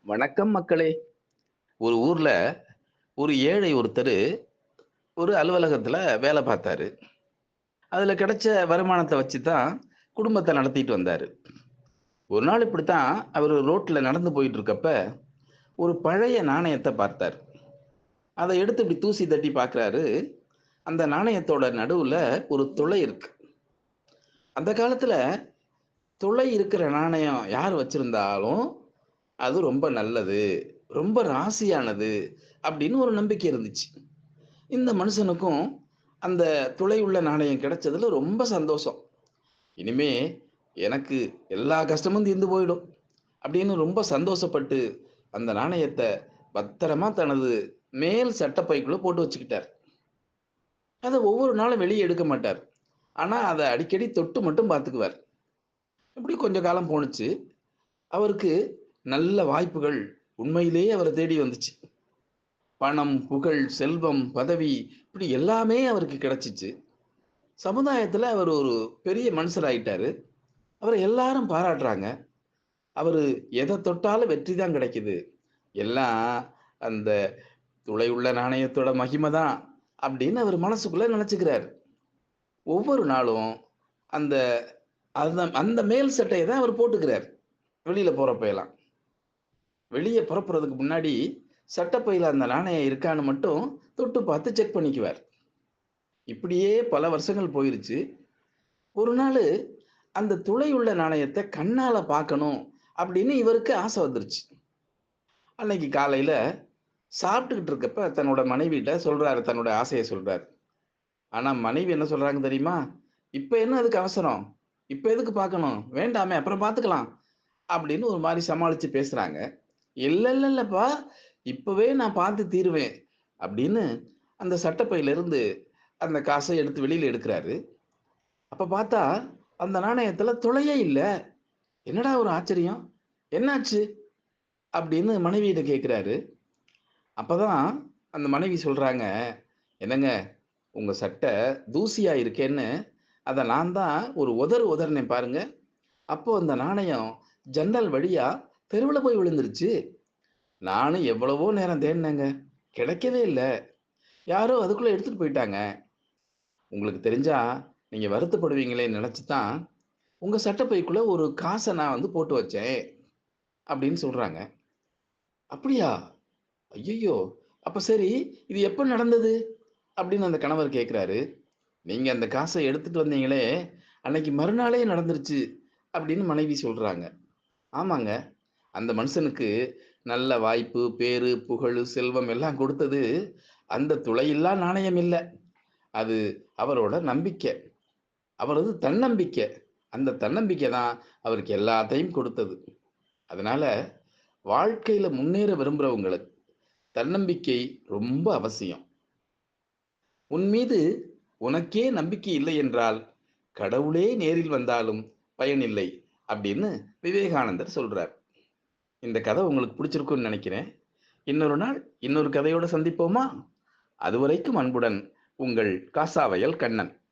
வணக்கம் மக்களே. ஒரு ஊர்ல ஒரு ஏழை ஒருத்தரு ஒரு அலுவலகத்துல வேலை பார்த்தாரு. அதுல கிடைச்ச வருமானத்த வச்சு தான் குடும்பத்த நடத்திட்டு வந்தாரு. ஒரு நாள் இப்படித்தான் அவரு ரோட்ல நடந்து போயிட்டு இருக்கப்ப, ஒரு பழைய நாணயத்த பார்த்தாரு. அத எடுத்து இப்படி தூசி தட்டி பார்க்கிறாரு. அந்த நாணயத்தோட நடுவுல ஒரு துளை இருக்கு. அந்த காலத்துல துளை இருக்கிற நாணயம் யார் வச்சிருந்தாலும், அது ரொம்ப நல்லது, ரொம்ப ராசியானது அப்படின்னு ஒரு நம்பிக்கை இருந்துச்சு. இந்த மனுஷனுக்கும் அந்த துளை உள்ள நாணயம் கிடைச்சதுல ரொம்ப சந்தோஷம். இனிமே எனக்கு எல்லா கஷ்டமும் தீர்ந்து போயிடும் அப்படின்னு ரொம்ப சந்தோஷப்பட்டு அந்த நாணயத்த பத்திரமா தனது மேல் சட்டப்பைக்குள்ள போட்டு வச்சுக்கிட்டார். அத ஒவ்வொரு நாளும் வெளிய எடுக்க மாட்டார். ஆனா அத அடிக்கடி தொட்டு மட்டும் பார்த்துக்குவார். இப்படி கொஞ்ச காலம் போணுச்சு. அவருக்கு நல்ல வாய்ப்புகள் உண்மையிலேயே அவர தேடி வந்துச்சு. பணம், புகழ், செல்வம், பதவி இப்படி எல்லாமே அவருக்கு கிடைச்சுச்சு. சமுதாயத்துல அவர் ஒரு பெரிய மனுஷர் ஆயிட்டாரு. அவர எல்லாரும் பாராட்டுறாங்க. அவரு எத தொட்டாலும் வெற்றி தான் கிடைக்குது. எல்லாம் அந்த துளை உள்ள நாணயத்தோட மகிமை தான் அப்படின்னு அவர் மனசுக்குள்ள நினைச்சுக்கிறாரு. ஒவ்வொரு நாளும் அந்த அந்த அந்த மேல் சட்டைய தான் அவர் போட்டுக்கிறார். வெளியில போறப்ப எல்லாம். வெளிய புறப்படுறதுக்கு முன்னாடி சட்டப்பையில அந்த நாணயம் இருக்கான்னு மட்டும் தொட்டு பார்த்து செக் பண்ணிக்குவார். இப்படியே பல வருஷங்கள் போயிருச்சு. ஒரு நாளு அந்த துளை உள்ள நாணயத்த கண்ணால பார்க்கணும் அப்படின்னு இவருக்கு ஆசை வந்துருச்சு. அன்னைக்கு காலையில சாப்பிட்டுக்கிட்டு இருக்கப்ப தன்னோட மனைவிட்ட சொல்றாரு. தன்னோட ஆசைய சொல்றாரு. ஆனா மனைவி என்ன சொல்றாங்க தெரியுமா? "இப்ப என்ன அதுக்கு அவசரம்? இப்ப எதுக்கு பார்க்கணும்? வேண்டாமே அப்புறம் பார்த்துக்கலாம்." அப்படின்னு ஒரு மாரி சமாளிச்சு பேசுறாங்க. இல்லப்பா, இப்பவே நான் பார்த்து தீருவேன்." அப்படின்னு அந்த சட்டப்பையில இருந்து அந்த காச எடுத்து வெளியில எடுக்குறாரு. அப்ப பார்த்தா அந்த நாணயத்துல துளையே இல்ல. என்னடா ஒரு ஆச்சரியம்! என்னாச்சு? அப்படின்னு மனைவியிட்ட கேட்கிறாரு. அப்பதான் அந்த மனைவி சொல்றாங்க, "என்னங்க, உங்க சட்டை தூசியா இருக்கேன்னு, அத நான் தான் ஒரு உதறுனேன் பாருங்க. அப்போ அந்த நாணயம் ஜன்னல் வழியா தெருவுல போய் விழுந்துருச்சு. நானும் எவ்வளவோ நேரம் தேடினேங்க. கிடைக்கவே இல்ல. யாரோ அதுக்குள்ள எடுத்துட்டு போயிட்டாங்க. உங்களுக்கு தெரிஞ்சா நீங்க வருத்தப்படுவீங்களேன்னு நெனச்சு தான், உங்க சட்டப்பைக்குள்ள ஒரு காச நான் வந்து போட்டு வச்சேன்." அப்படின்னு சொல்றாங்க. "அப்படியா? ஐயய்யோ! அப்ப சரி, இது எப்ப நடந்தது?" அப்படின்னு அந்த கணவர் கேட்கிறாரு. "நீங்க அந்த காச எடுத்துட்டு வந்தீங்களே, அன்னைக்கு மறுநாளே நடந்துருச்சு." அப்படின்னு மனைவி சொல்றாங்க. ஆமாங்க. அந்த மனுஷனுக்கு நல்ல வாய்ப்பு, பேரு, புகழு, செல்வம் எல்லாம் கொடுத்தது, அந்த துளையில்லா நாணயம் இல்ல. அது அவரோட நம்பிக்கை. அவரது தன்னம்பிக்கை. அந்த தன்னம்பிக்கை தான் அவருக்கு எல்லாத்தையும் கொடுத்தது. அதனால வாழ்க்கையில முன்னேற விரும்புறவங்களுக்கு தன்னம்பிக்கை ரொம்ப அவசியம். உன் மீது உனக்கே நம்பிக்கை இல்லை என்றால், கடவுளே நேரில் வந்தாலும் பயனில்லை அப்படின்னு விவேகானந்தர் சொல்றார். இந்த கதை உங்களுக்கு பிடிச்சிருக்கும்னு நினைக்கிறேன். இன்னொரு நாள் இன்னொரு கதையோட சந்திப்போமா? அதுவரைக்கும் அன்புடன் உங்கள் காசாவயல் கண்ணன்.